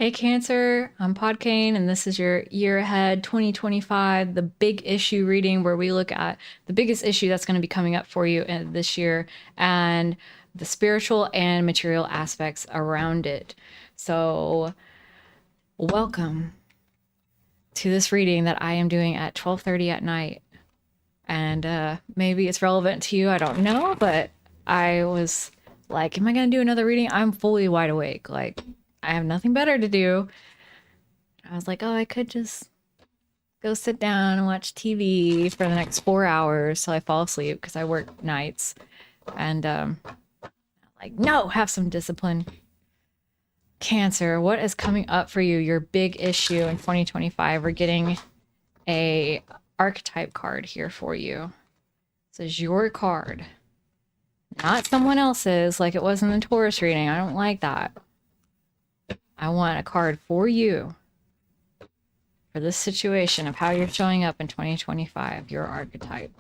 Hey Cancer, I'm Podkane, and this is your year ahead 2025, the big issue reading where we look at the biggest issue that's going to be coming up for you in this year and the spiritual and material aspects around it. So, welcome to this reading that I am doing at 12:30 at night. And maybe it's relevant to you, I don't know, but I was like, am I going to do another reading? I'm fully wide awake. Like, I have nothing better to do. I was like, oh, I could just go sit down and watch TV for the next 4 hours till I fall asleep because I work nights. And like, no, have some discipline. Cancer, what is coming up for you? Your big issue in 2025. We're getting a archetype card here for you. This is your card, not someone else's like it was in the Taurus reading. I don't like that. I want a card for you for this situation of how you're showing up in 2025, your archetype.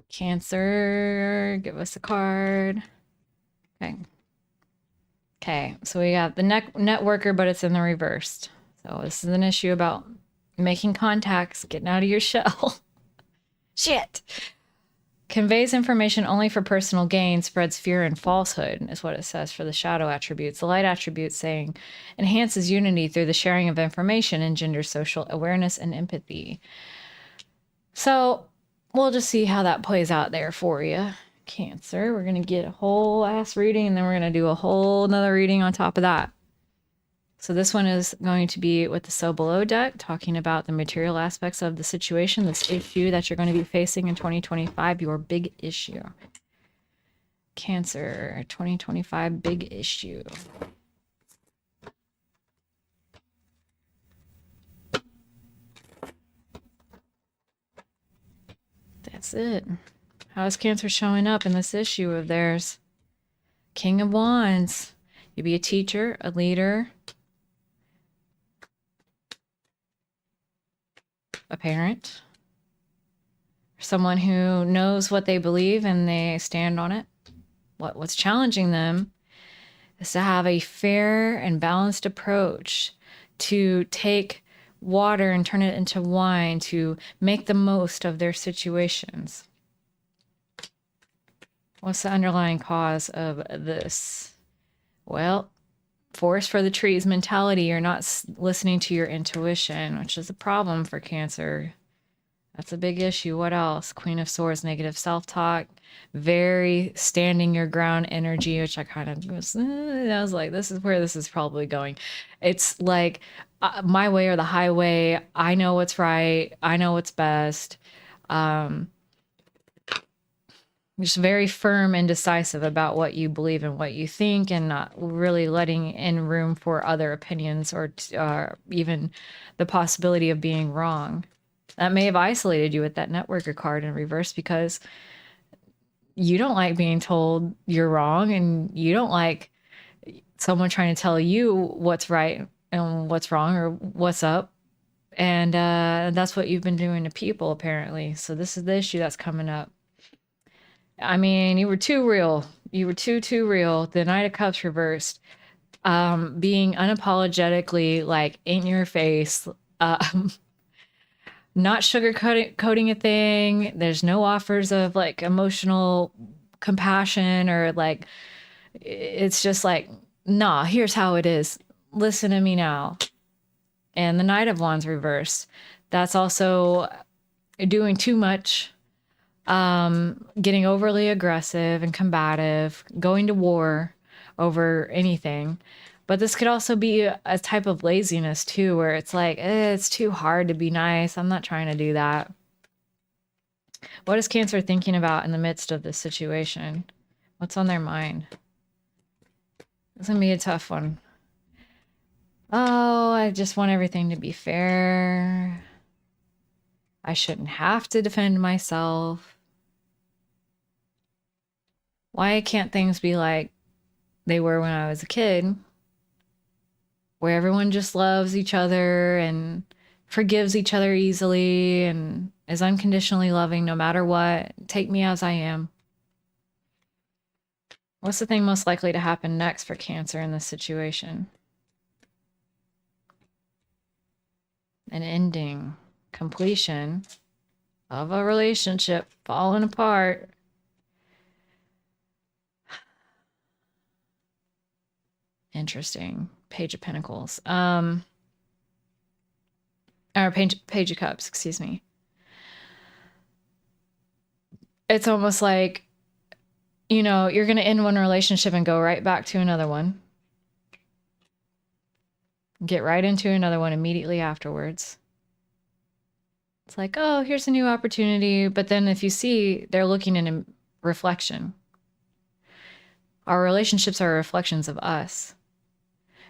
Cancer, give us a card. Okay. Okay, so we got the networker, but it's in the reversed. So this is an issue about making contacts, getting out of your shell. Shit. Conveys information only for personal gain, spreads fear and falsehood, is what it says for the shadow attributes. The light attributes saying enhances unity through the sharing of information, engenders social awareness and empathy. So we'll just see how that plays out there for you, Cancer. We're going to get a whole ass reading, and then we're going to do a whole nother reading on top of that. So this one is going to be with the So Below deck, talking about the material aspects of the situation, this issue that you're going to be facing in 2025, your big issue. Cancer, 2025 big issue. That's it. How is Cancer showing up in this issue of theirs? King of Wands. You be a teacher, a leader, a parent, someone who knows what they believe and they stand on it. What's challenging them is to have a fair and balanced approach, to take water and turn it into wine, to make the most of their situations. What's the underlying cause of this? Well, forest for the trees mentality. You're not listening to your intuition, which is a problem for Cancer. That's a big issue. What else? Queen of Swords, negative self-talk, very standing your ground energy, which I kind of was, I was like, this is where this is probably going. It's like my way or the highway. I know what's right. I know what's best. Just very firm and decisive about what you believe and what you think, and not really letting in room for other opinions or even the possibility of being wrong. That may have isolated you with that networker card in reverse because you don't like being told you're wrong, and you don't like someone trying to tell you what's right and what's wrong or what's up. And that's what you've been doing to people, apparently. So this is the issue that's coming up. I mean, you were too real. You were too real. The Knight of Cups reversed. Being unapologetically like in your face, not sugarcoating a thing. There's no offers of like emotional compassion or like, it's just like, nah, here's how it is. Listen to me now. And the Knight of Wands reversed. That's also doing too much, getting overly aggressive and combative, going to war over anything. But this could also be a type of laziness too, where it's like, it's too hard to be nice. I'm not trying to do that. What is Cancer thinking about in the midst of this situation? What's on their mind? It's gonna be a tough one. Oh, I just want everything to be fair. I shouldn't have to defend myself. Why can't things be like they were when I was a kid, where everyone just loves each other and forgives each other easily and is unconditionally loving no matter what? Take me as I am. What's the thing most likely to happen next for Cancer in this situation? an ending, completion of a relationship falling apart. Interesting. Page of Pentacles. Or Page of Cups, excuse me. It's almost like, you know, you're going to end one relationship and go right back to another one. Get right into another one immediately afterwards. It's like, oh, here's a new opportunity. But then if you see, they're looking in a reflection. Our relationships are reflections of us.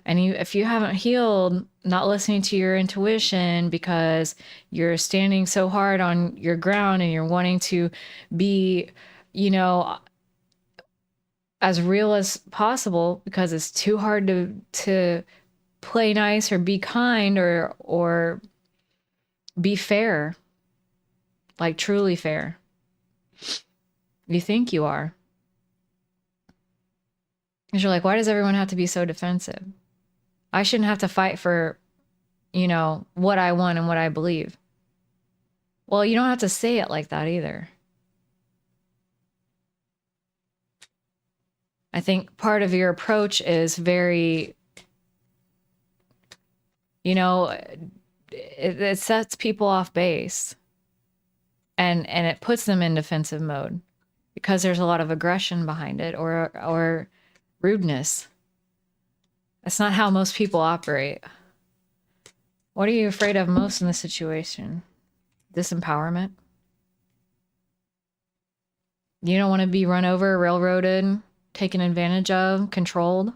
And if you haven't healed, not listening to your intuition because you're standing so hard on your ground and you're wanting to be, you know, as real as possible because it's too hard to play nice or be kind or be fair, like truly fair. You think you are. Because you're like, why does everyone have to be so defensive? I shouldn't have to fight for, you know, what I want and what I believe. Well, you don't have to say it like that either. I think part of your approach is very, you know, it sets people off base and it puts them in defensive mode because there's a lot of aggression behind it or rudeness. That's not how most people operate. What are you afraid of most in this situation? Disempowerment? You don't want to be run over, railroaded, taken advantage of, controlled?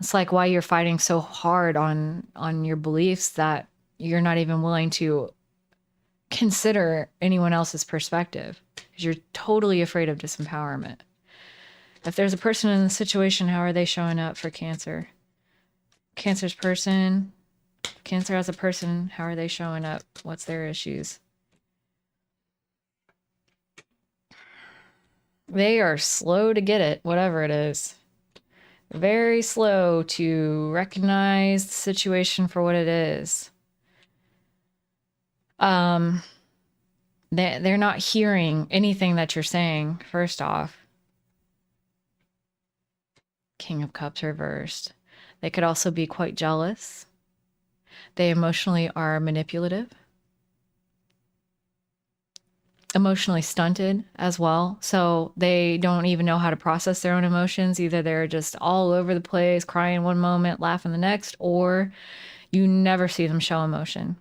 It's like why you're fighting so hard on your beliefs that you're not even willing to consider anyone else's perspective because you're totally afraid of disempowerment. If there's a person in the situation, how are they showing up for Cancer? Cancer's person, Cancer as a person, how are they showing up? What's their issues? They are slow to get it, whatever it is. Very slow to recognize the situation for what it is. They're not hearing anything that you're saying, first off. King of Cups reversed. They could also be quite jealous. They emotionally are manipulative. Emotionally stunted as well. So they don't even know how to process their own emotions. Either they're just all over the place, crying one moment, laughing the next, or you never see them show emotion.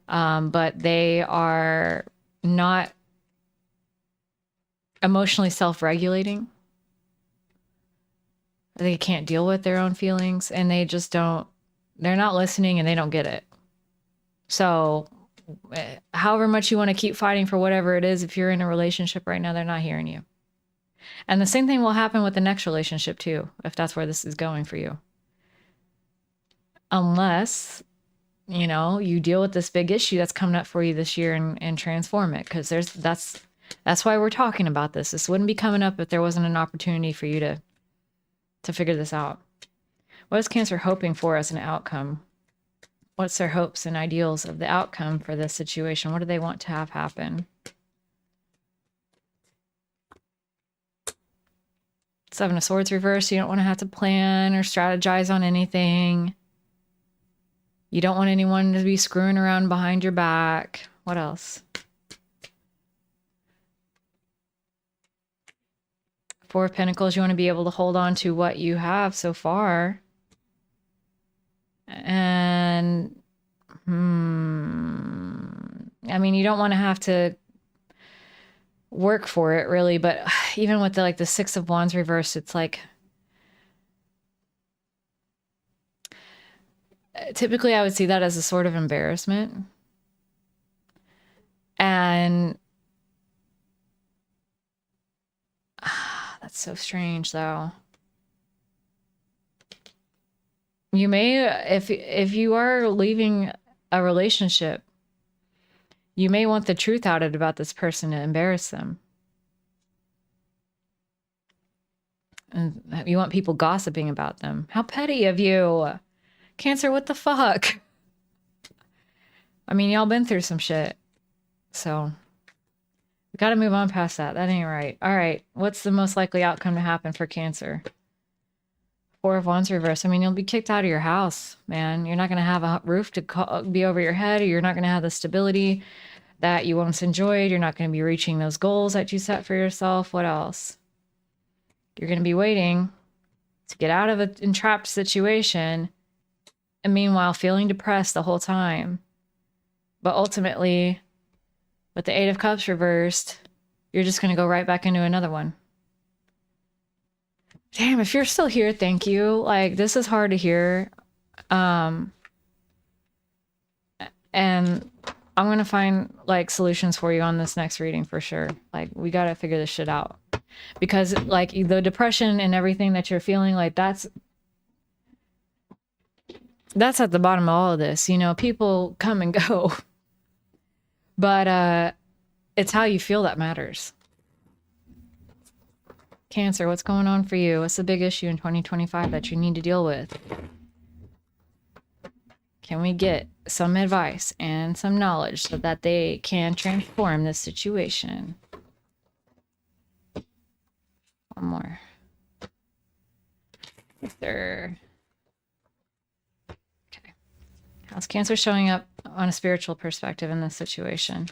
But they are not emotionally self-regulating. They can't deal with their own feelings and they just don't, they're not listening and they don't get it. So however much you want to keep fighting for whatever it is, if you're in a relationship right now, they're not hearing you. And the same thing will happen with the next relationship too, if that's where this is going for you. Unless, you know, you deal with this big issue that's coming up for you this year and transform it. Because that's why we're talking about this. This wouldn't be coming up if there wasn't an opportunity for you to figure this out. What is Cancer hoping for as an outcome? What's their hopes and ideals of the outcome for this situation? What do they want to have happen? Seven of Swords reversed. You don't want to have to plan or strategize on anything. You don't want anyone to be screwing around behind your back. What else? Four of Pentacles. You want to be able to hold on to what you have so far. And I mean, you don't want to have to work for it really, but even with the Six of Wands reversed, it's like typically I would see that as a sort of embarrassment. And that's so strange though. You may, if you are leaving a relationship, you may want the truth out about this person to embarrass them. And you want people gossiping about them. How petty of you. Cancer, what the fuck? I mean, y'all been through some shit. So we got to move on past that. That ain't right. All right. What's the most likely outcome to happen for Cancer? Four of Wands reverse. I mean, you'll be kicked out of your house, man. You're not going to have a roof to be over your head. Or you're not going to have the stability that you once enjoyed. You're not going to be reaching those goals that you set for yourself. What else? You're going to be waiting to get out of an entrapped situation, and meanwhile feeling depressed the whole time. But ultimately, with the Eight of Cups reversed, you're just going to go right back into another one. Damn, if you're still here, thank you. Like, this is hard to hear. And I'm going to find like solutions for you on this next reading for sure. Like, we got to figure this shit out. Because like the depression and everything that you're feeling, like that's at the bottom of all of this. You know, people come and go. But it's how you feel that matters. Cancer, what's going on for you? What's the big issue in 2025 that you need to deal with? Can we get some advice and some knowledge so that they can transform this situation? One more. There. Okay. How's Cancer showing up on a spiritual perspective in this situation?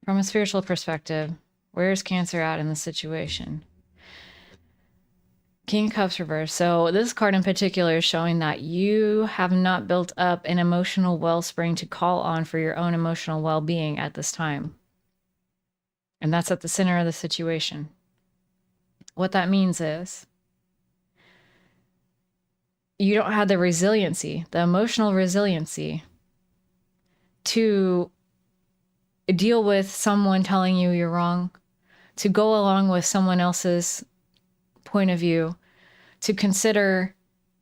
From a spiritual perspective, where is Cancer at in the situation? King of Cups reverse. So this card in particular is showing that you have not built up an emotional wellspring to call on for your own emotional well-being at this time. And that's at the center of the situation. What that means is you don't have the resiliency, the emotional resiliency to deal with someone telling you you're wrong, to go along with someone else's point of view, to consider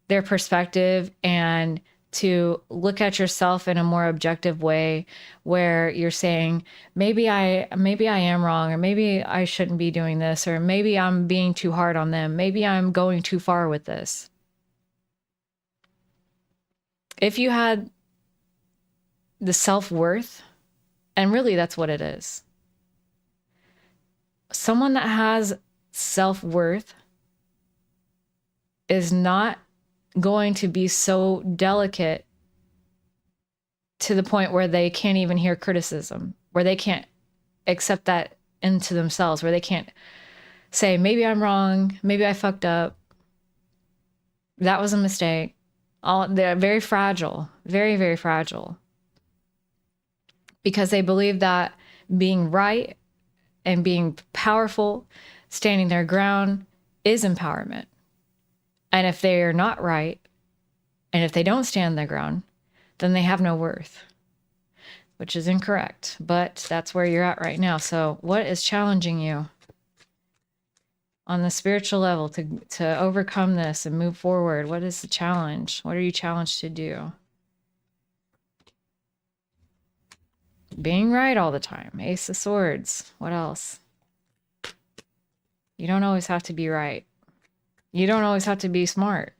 their perspective and to look at yourself in a more objective way where you're saying, maybe I am wrong, or maybe I shouldn't be doing this, or maybe I'm being too hard on them. Maybe I'm going too far with this. If you had the self-worth, and really that's what it is. Someone that has self-worth is not going to be so delicate to the point where they can't even hear criticism, where they can't accept that into themselves, where they can't say, maybe I'm wrong, maybe I fucked up, that was a mistake. They're very fragile, very, very fragile, because they believe that being right and being powerful, standing their ground, is empowerment. And if they are not right, and if they don't stand their ground, then they have no worth, which is incorrect. But that's where you're at right now. So what is challenging you on the spiritual level to overcome this and move forward? What is the challenge? What are you challenged to do? Being right all the time. Ace of Swords. What else? You don't always have to be right. You don't always have to be smart.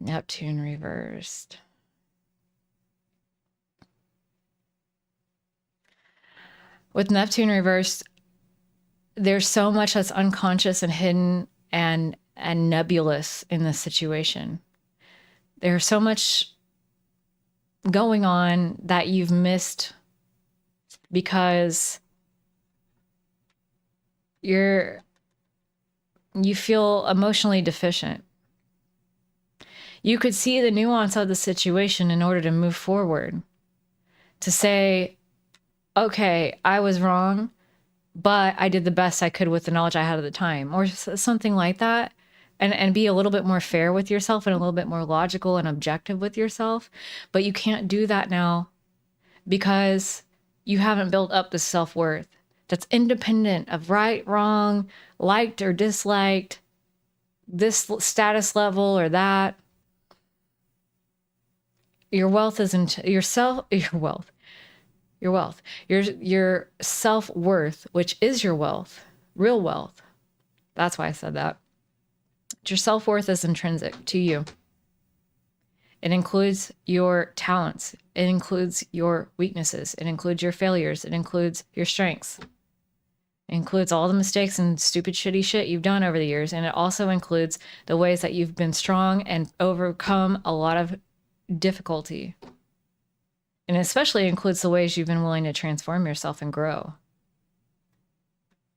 Neptune reversed. With Neptune reversed, there's so much that's unconscious and hidden and nebulous in this situation. There's so much going on that you've missed because you feel emotionally deficient. You could see the nuance of the situation in order to move forward, to say, okay, I was wrong, but I did the best I could with the knowledge I had at the time, or something like that. And be a little bit more fair with yourself and a little bit more logical and objective with yourself. But you can't do that now because you haven't built up the self-worth that's independent of right, wrong, liked or disliked, this status level or that. Your wealth isn't your wealth, your self-worth, which is your wealth, real wealth. That's why I said that. Your self-worth is intrinsic to you. It includes your talents. It includes your weaknesses. It includes your failures. It includes your strengths. It includes all the mistakes and stupid, shitty shit you've done over the years. And it also includes the ways that you've been strong and overcome a lot of difficulty. And especially includes the ways you've been willing to transform yourself and grow.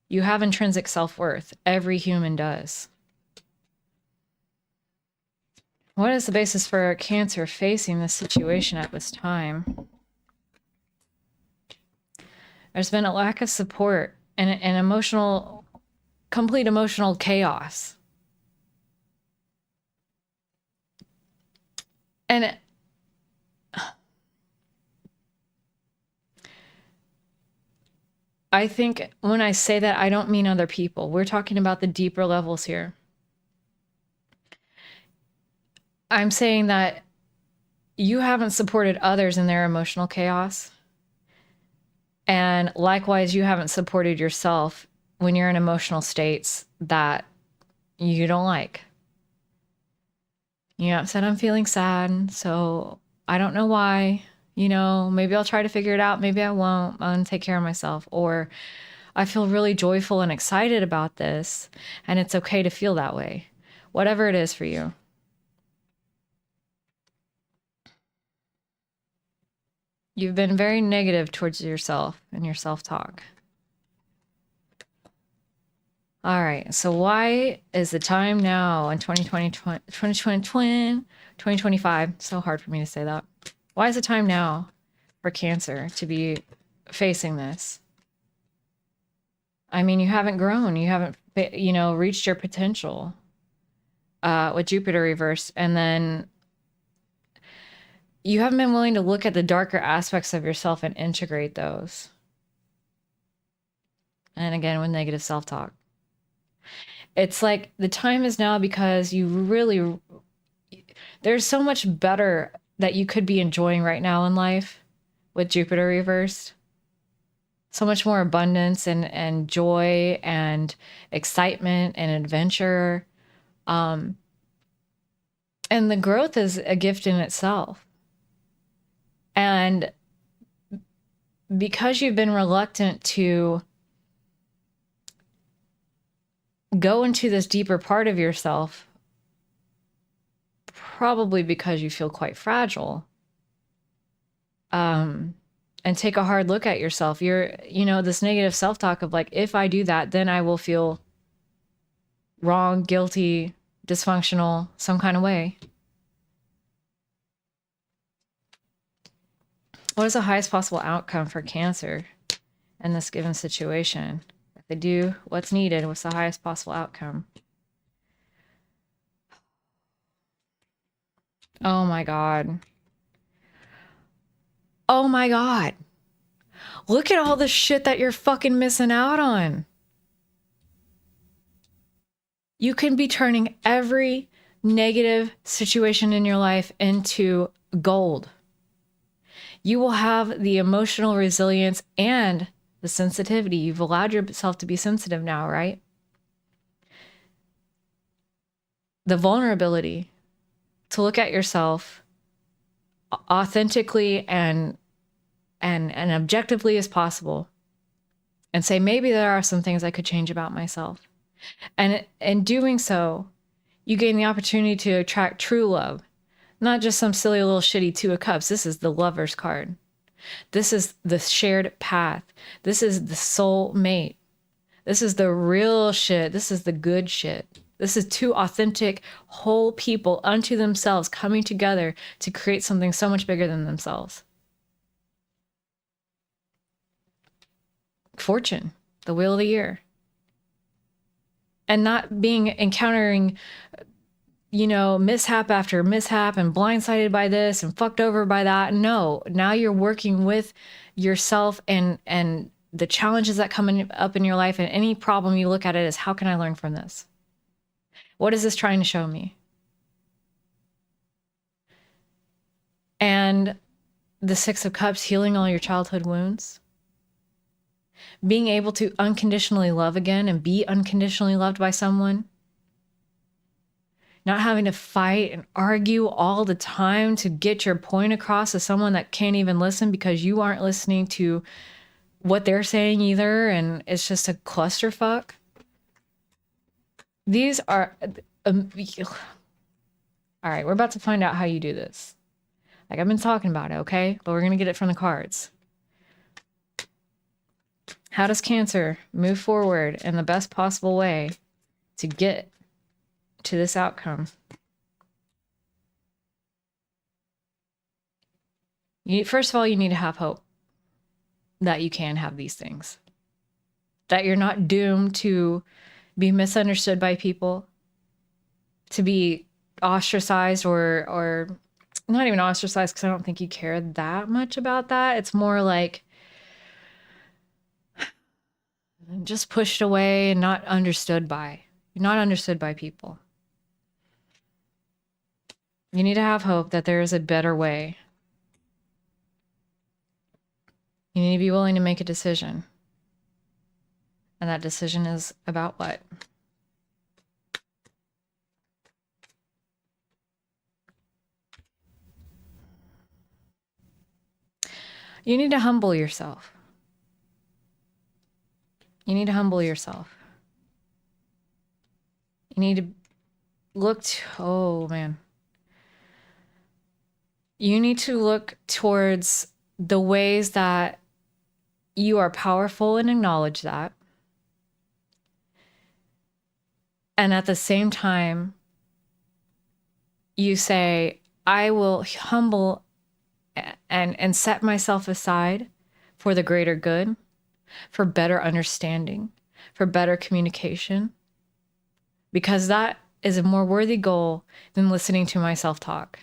You have intrinsic self-worth. Every human does. What is the basis for Cancer facing this situation at this time? There's been a lack of support and an complete emotional chaos. And I think when I say that, I don't mean other people. We're talking about the deeper levels here. I'm saying that you haven't supported others in their emotional chaos. And likewise, you haven't supported yourself when you're in emotional states that you don't like. You know, said, I'm feeling sad, so I don't know why. You know, maybe I'll try to figure it out. Maybe I won't. I'm going to take care of myself. Or I feel really joyful and excited about this, and it's okay to feel that way. Whatever it is for you. You've been very negative towards yourself and your self-talk. All right, so why is the time now in 2025? So hard for me to say that. Why is the time now for Cancer to be facing this? I mean, you haven't grown. You haven't, reached your potential with Jupiter reversed. And then you haven't been willing to look at the darker aspects of yourself and integrate those. And again, with negative self-talk. It's like the time is now because there's so much better that you could be enjoying right now in life with Jupiter reversed. So much more abundance and joy and excitement and adventure. And the growth is a gift in itself. And because you've been reluctant to go into this deeper part of yourself, probably because you feel quite fragile, and take a hard look at yourself. You're, this negative self-talk of like, if I do that, then I will feel wrong, guilty, dysfunctional, some kind of way. What is the highest possible outcome for Cancer in this given situation? If they do what's needed, what's the highest possible outcome? Oh my God. Oh my God. Look at all the shit that you're fucking missing out on. You can be turning every negative situation in your life into gold. You will have the emotional resilience and the sensitivity. You've allowed yourself to be sensitive now, right? The vulnerability to look at yourself authentically and objectively as possible and say, maybe there are some things I could change about myself. And in doing so, you gain the opportunity to attract true love. Not just some silly little shitty Two of Cups. This is the Lover's card. This is the shared path. This is the soul mate. This is the real shit. This is the good shit. This is two authentic, whole people unto themselves coming together to create something so much bigger than themselves. Fortune, the wheel of the year. And not encountering mishap after mishap and blindsided by this and fucked over by that. No, now you're working with yourself and the challenges that come up in your life, and any problem you look at it as, how can I learn from this? What is this trying to show me? And the Six of Cups, healing all your childhood wounds. Being able to unconditionally love again and be unconditionally loved by someone. not having to fight and argue all the time to get your point across to someone that can't even listen because you aren't listening to what they're saying either, and it's just a clusterfuck. These are all right, we're about to find out how you do this. Like, I've been talking about it, okay? But we're going to get it from the cards. How does Cancer move forward in the best possible way to get to this outcome? First of all, you need to have hope that you can have these things. That you're not doomed to be misunderstood by people, to be ostracized or not even ostracized, because I don't think you care that much about that. It's more like just pushed away and not understood by. You're not understood by people. You need to have hope that there is a better way. You need to be willing to make a decision. And that decision is about what? You need to humble yourself. You need to humble yourself. You need to look oh man. You need to look towards the ways that you are powerful and acknowledge that. And at the same time, you say, I will humble and set myself aside for the greater good, for better understanding, for better communication, because that is a more worthy goal than listening to myself talk.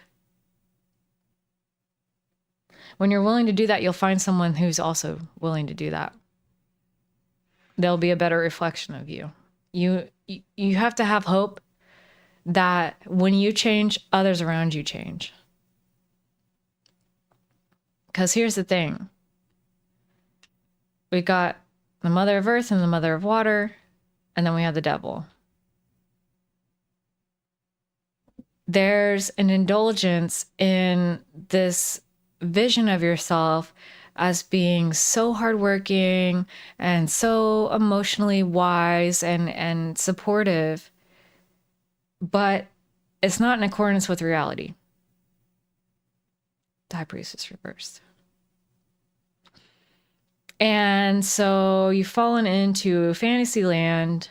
When you're willing to do that, you'll find someone who's also willing to do that. They'll be a better reflection of you. You have to have hope that when you change, others around you change. Because here's the thing. We got the mother of earth and the mother of water, and then we have the devil. There's an indulgence in this vision of yourself as being so hardworking and so emotionally wise and supportive, but it's not in accordance with reality. The High Priestess reversed. And so you've fallen into fantasy land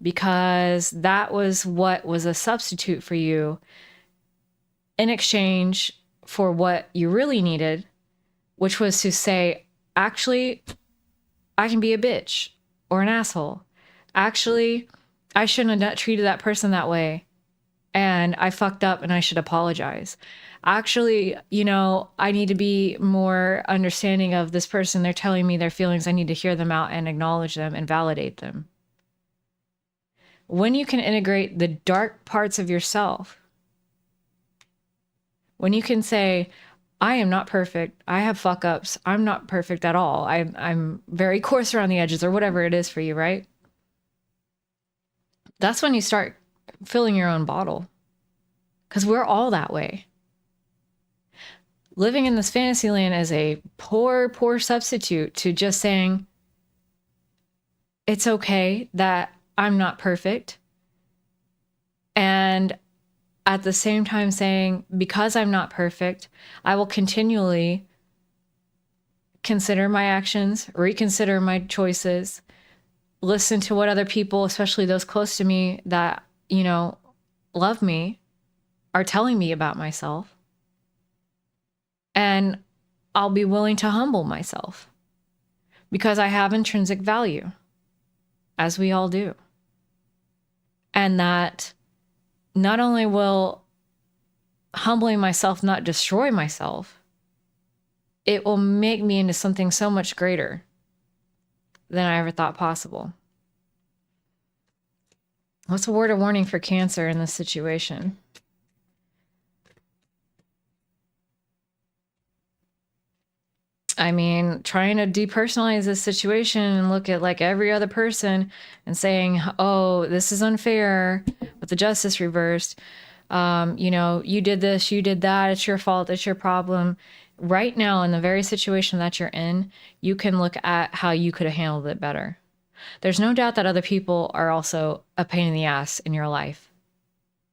because that was what was a substitute for you in exchange for what you really needed, which was to say, actually, I can be a bitch or an asshole. Actually, I shouldn't have treated that person that way. And I fucked up and I should apologize. Actually, I need to be more understanding of this person. They're telling me their feelings. I need to hear them out and acknowledge them and validate them. When you can integrate the dark parts of yourself, when you can say, I am not perfect. I have fuck ups. I'm not perfect at all. I'm very coarse around the edges or whatever it is for you, right? That's when you start filling your own bottle. Because we're all that way. Living in this fantasy land is a poor substitute to just saying, it's okay that I'm not perfect. And at the same time saying, because I'm not perfect, I will continually consider my actions, reconsider my choices, listen to what other people, especially those close to me that, love me, are telling me about myself. And I'll be willing to humble myself because I have intrinsic value, as we all do. And that not only will humbling myself not destroy myself, it will make me into something so much greater than I ever thought possible. What's a word of warning for Cancer in this situation? I mean, trying to depersonalize this situation and look at like every other person and saying, oh, this is unfair, but the justice reversed. You did this, you did that, it's your fault, it's your problem. Right now, in the very situation that you're in, you can look at how you could have handled it better. There's no doubt that other people are also a pain in the ass in your life.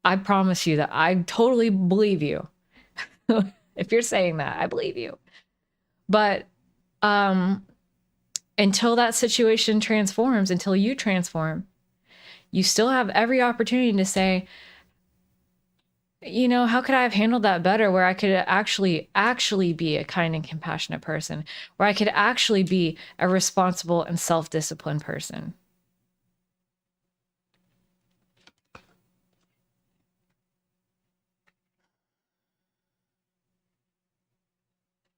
I promise you that. I totally believe you. If you're saying that, I believe you. But until that situation transforms, until you transform, you still have every opportunity to say, how could I have handled that better, where I could actually be a kind and compassionate person, where I could actually be a responsible and self-disciplined person.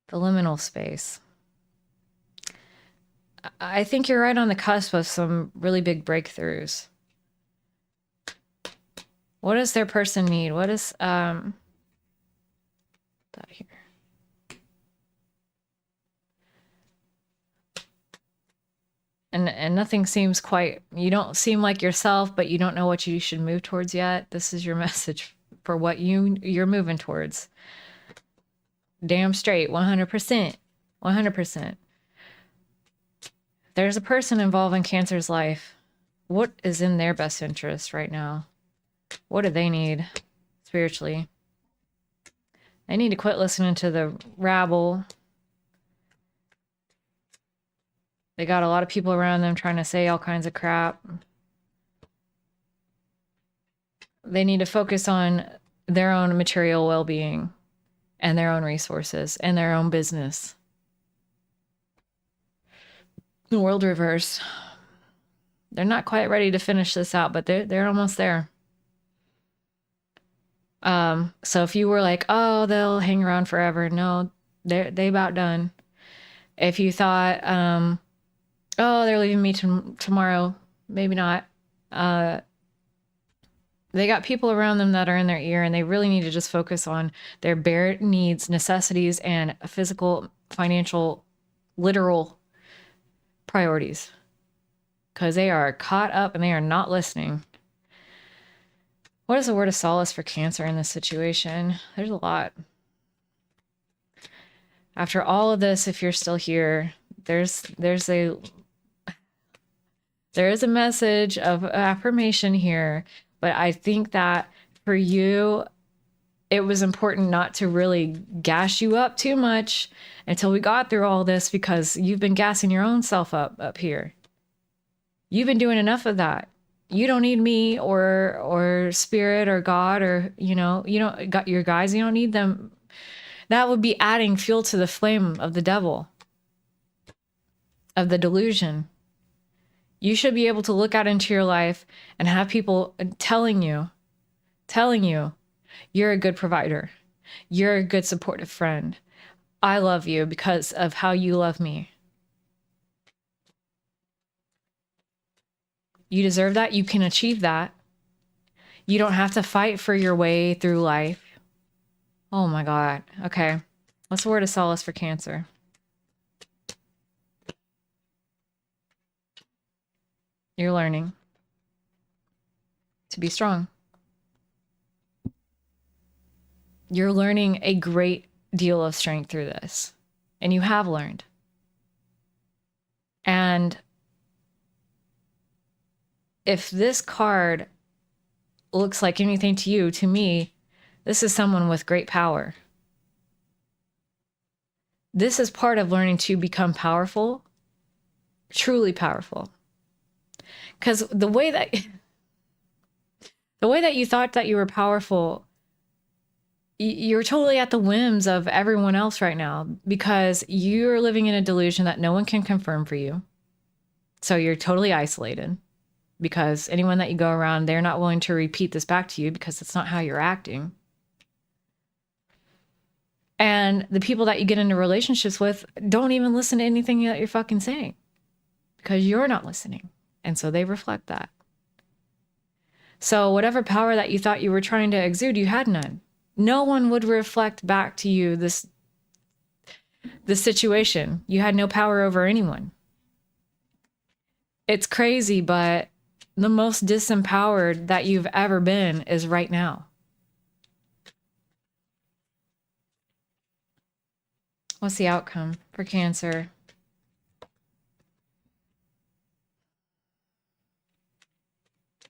The liminal space. I think you're right on the cusp of some really big breakthroughs. What does their person need? What is that here? And nothing seems quite, you don't seem like yourself, but you don't know what you should move towards yet. This is your message for what you're moving towards. Damn straight, 100%. 100%. There's a person involved in Cancer's life. What is in their best interest right now? What do they need spiritually? They need to quit listening to the rabble. They got a lot of people around them trying to say all kinds of crap. They need to focus on their own material well-being and their own resources and their own business. The world reverse. They're not quite ready to finish this out, but they're almost there. So if you were like, oh, they'll hang around forever, no, they about done. If you thought, oh, they're leaving me tomorrow, maybe not. They got people around them that are in their ear, and they really need to just focus on their bare needs, necessities, and physical, financial, literal priorities, because they are caught up and they are not listening. What is the word of solace for Cancer in this situation? There's a lot. After all of this, if you're still here, there is a message of affirmation here, but I think that for you, it was important not to really gas you up too much until we got through all this, because you've been gassing your own self up here. You've been doing enough of that. You don't need me or spirit or God, or, you don't got your guys, you don't need them. That would be adding fuel to the flame of the devil, of the delusion. You should be able to look out into your life and have people telling you, you're a good provider. You're a good supportive friend. I love you because of how you love me. You deserve that. You can achieve that. You don't have to fight for your way through life. Oh my God. Okay. What's the word of solace for Cancer? You're learning to be strong. You're learning a great deal of strength through this, and you have learned. And if this card looks like anything to you, to me, this is someone with great power. This is part of learning to become powerful, truly powerful. Because the way that you thought that you were powerful, you're totally at the whims of everyone else right now, because you're living in a delusion that no one can confirm for you. So you're totally isolated, because anyone that you go around, they're not willing to repeat this back to you, because it's not how you're acting. And the people that you get into relationships with don't even listen to anything that you're fucking saying, because you're not listening. And so they reflect that. So whatever power that you thought you were trying to exude, you had none. No one would reflect back to you this situation. You had no power over anyone. It's crazy, but the most disempowered that you've ever been is right now. What's the outcome for Cancer?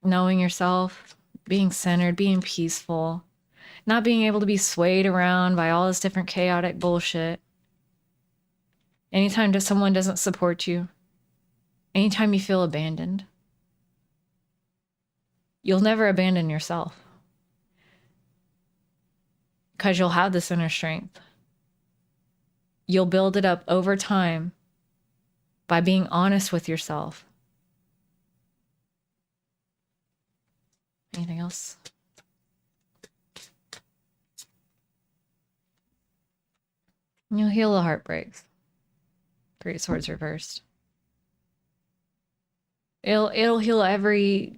Knowing yourself, being centered, being peaceful, not being able to be swayed around by all this different chaotic bullshit. Anytime someone doesn't support you, anytime you feel abandoned, you'll never abandon yourself because you'll have this inner strength. You'll build it up over time by being honest with yourself. Anything else? You'll heal the heartbreaks. Great Swords reversed. It'll heal everything.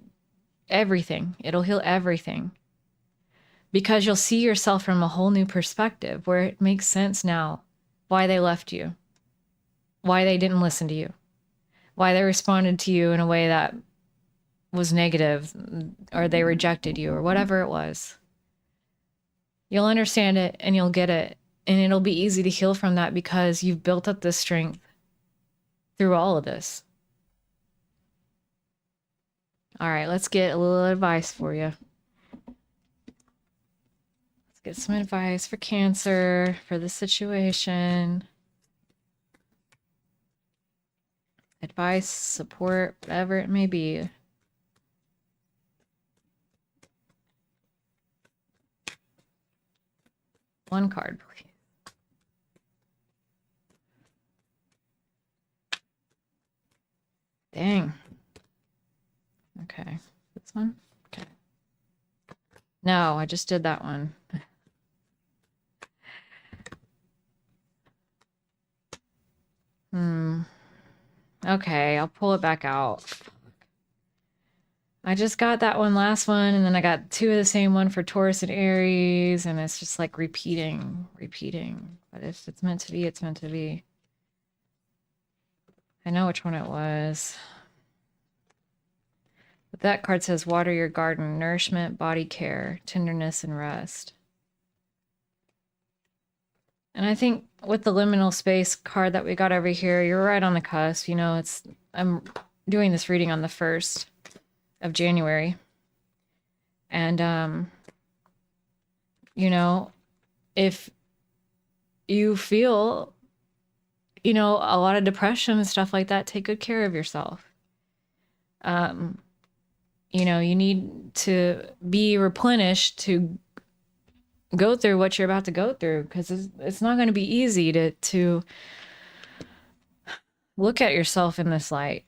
It'll heal everything. Because you'll see yourself from a whole new perspective where it makes sense now why they left you, why they didn't listen to you, why they responded to you in a way that was negative, or they rejected you, or whatever it was. You'll understand it and you'll get it, and it'll be easy to heal from that because you've built up this strength through all of this. All right, let's get a little advice for you. Let's get some advice for Cancer, for the situation. Advice, support, whatever it may be. One card, please. Dang. Okay. This one? Okay. No, I just did that one. Okay, I'll pull it back out. I just got that one last one, and then I got two of the same one for Taurus and Aries, and it's just like repeating. But if it's meant to be, it's meant to be. I know which one it was. But that card says water your garden, nourishment, body care, tenderness, and rest. And I think with the liminal space card that we got over here, you're right on the cusp. You know, I'm doing this reading on the 1st of January. And, you know, if you feel, you know, a lot of depression and stuff like that, take good care of yourself. You know, you need to be replenished to go through what you're about to go through, because it's not going to be easy to look at yourself in this light.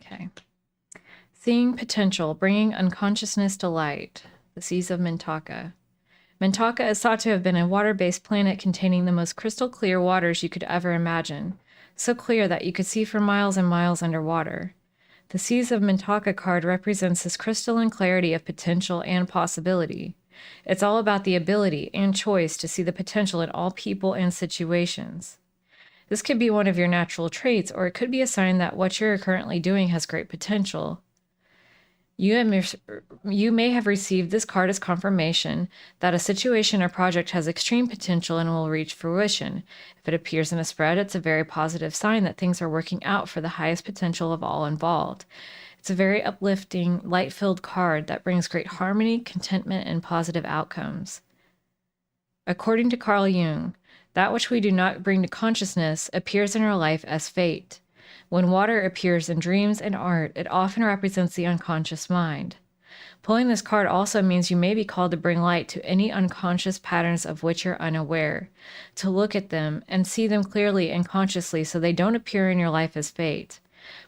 Okay. Seeing potential, bringing unconsciousness to light. The Seas of Mintaka. Mintaka is thought to have been a water-based planet containing the most crystal clear waters you could ever imagine, so clear that you could see for miles and miles underwater. The Seas of Mintaka card represents this crystalline clarity of potential and possibility. It's all about the ability and choice to see the potential in all people and situations. This could be one of your natural traits, or it could be a sign that what you're currently doing has great potential. You may have received this card as confirmation that a situation or project has extreme potential and will reach fruition. If it appears in a spread, it's a very positive sign that things are working out for the highest potential of all involved. It's a very uplifting, light-filled card that brings great harmony, contentment, and positive outcomes. According to Carl Jung, that which we do not bring to consciousness appears in our life as fate. When water appears in dreams and art, it often represents the unconscious mind. Pulling this card also means you may be called to bring light to any unconscious patterns of which you're unaware, to look at them and see them clearly and consciously so they don't appear in your life as fate.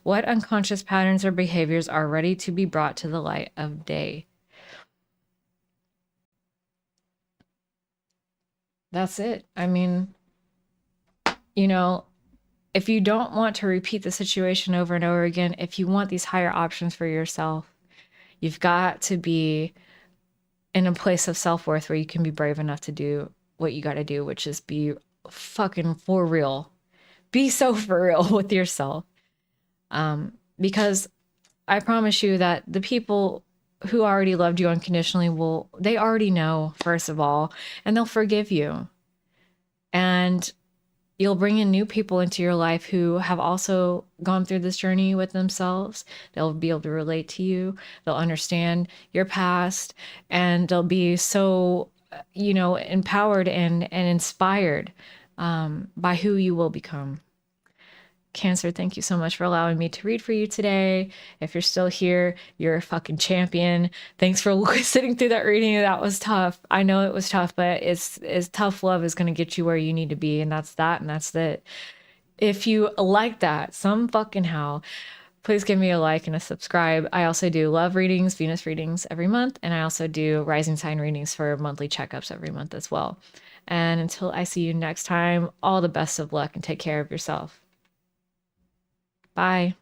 What unconscious patterns or behaviors are ready to be brought to the light of day? That's it. I mean, you know, if you don't want to repeat the situation over and over again, if you want these higher options for yourself, you've got to be in a place of self-worth where you can be brave enough to do what you got to do, which is be fucking for real. Be so for real with yourself. Because I promise you that the people who already loved you unconditionally they already know, first of all, and they'll forgive you. And you'll bring in new people into your life who have also gone through this journey with themselves. They'll be able to relate to you. They'll understand your past, and they'll be so, empowered and inspired by who you will become. Cancer, thank you so much for allowing me to read for you today. If you're still here, you're a fucking champion. Thanks for sitting through that reading. That was tough. I know it was tough, but it's tough love is going to get you where you need to be. And that's that. And that's it. If you like that, some fucking how, please give me a like and a subscribe. I also do love readings, Venus readings every month. And I also do rising sign readings for monthly checkups every month as well. And until I see you next time, all the best of luck and take care of yourself. Bye.